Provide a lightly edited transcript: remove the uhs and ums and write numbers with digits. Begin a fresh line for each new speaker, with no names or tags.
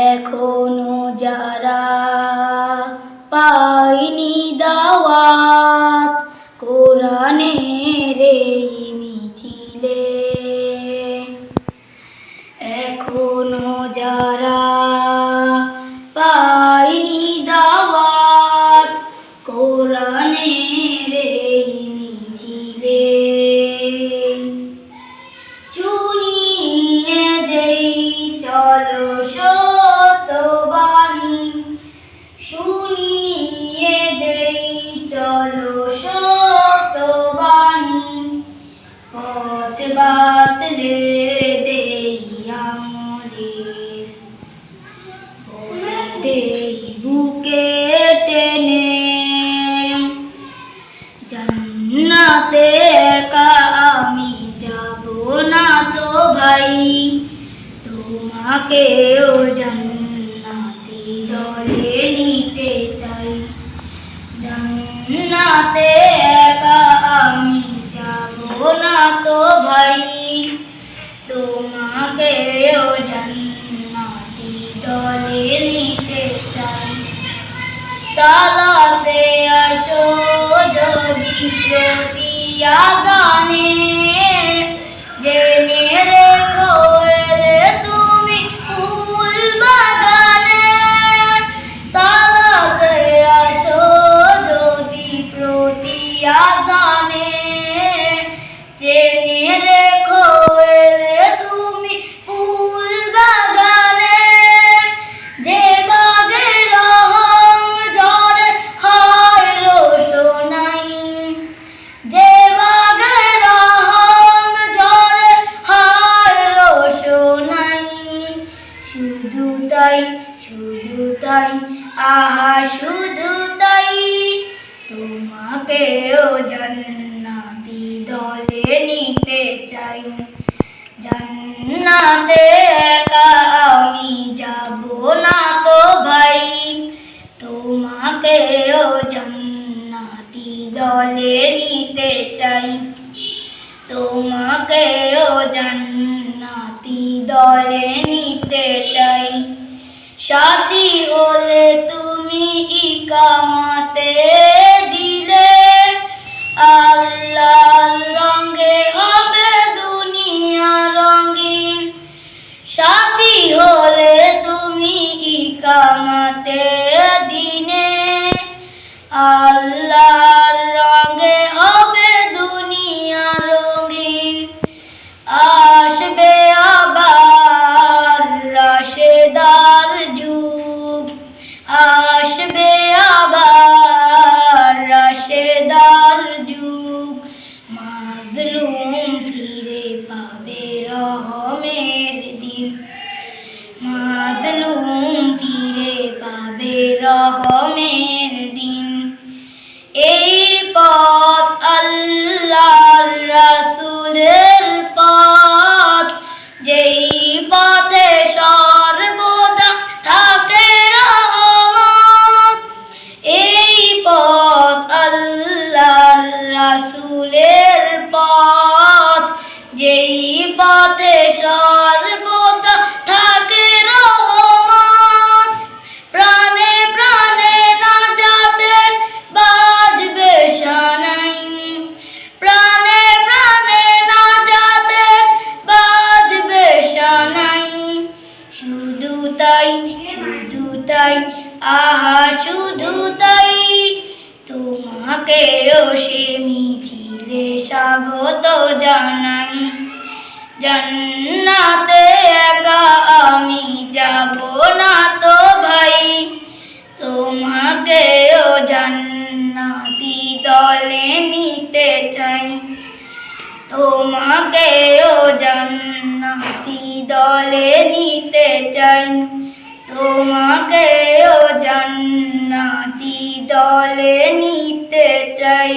এখনো যারা পায়নি দাওয়াত কোরআনের এই মিছিলে, এখনো যারা পায়নি দাওয়াত কোরআনের এই মিছিলে, শুনিয়ে দেই চলো সত্যবাণী, শুনিয়ে দেই চলো সত্যবাণী, পথ বাতলে দেই আমাদের, বলে দেই বুকে টেনে জান্নাতে একা আমি যাব না তো ভাই, তোমাকেও জান্নাতি দলে নিতে চাই। জান্নাতে একা আমি যাব না তো ভাই, তোমাকেও জান্নাতি দলে নিতে চাই। সালাতে আসো যদি প্রতি আযানে, জেনে রেখো এলে তুমি ফুল বাগানে। সালাতে আসো যদি প্রতি আযানে, জেনে রেখো এলে তুমি ফুল বাগানে। যে বাগে রহম ঝরে হয় রোশনাই, যে বাগে রহম ঝরে হয় রোশনাই। শুধু তাই, শুধু তাই, আহা শুধু তাই, তোমাকেও জান্নাতি দলে নিতে চাই। জান্নাতে একা আমি যাব না তো ভাই, তোমাকেও জান্নাতি দলে নিতে চাই। তোমাকেও জান্নাতি দলে নিতে চাই। সাথী হলে তুমি ইকামাতে দিলে, আল্লাহর রঙে হবে দুনিয়া রঙিন। সাথী হলে তুমি ইকামাতে দিনে, আল্লাহর রঙে হবে দুনিয়া রঙিন। আসবে আবার রাশেদার যুগ, আসবে আবার রাশেদার যুগ। মাজলুম ফিরে পাবে রহমের দিন, মাজলুম ফিরে পাবে রহমের দিন। এই পথ আল্লাহর রাসূলের পথ, যেই পথে সর্বদা থাকে রহমত। এই পথ আল্লাহর রাসূলের পথ, যেই পথে সর্বদা থাকে রহমত। প্রাণে প্রাণে নাজাতের বাজবে শানাই, প্রাণে প্রাণে নাজাতের বাজবে শানাই। শুধু তাই, শুধু তাই, আহা শুধু তাই, তোমাকেও সে মিছিলে স্বাগত জানাই। জান্নাতে একা আমি যাব না তো ভাই, তোমাকেও জান্নাতি দলে নিতে চাই। তোমাকেও জান্নাতি দলে নিতে চাই। তোমাকেও জান্নাতি দলে নিতে চাই।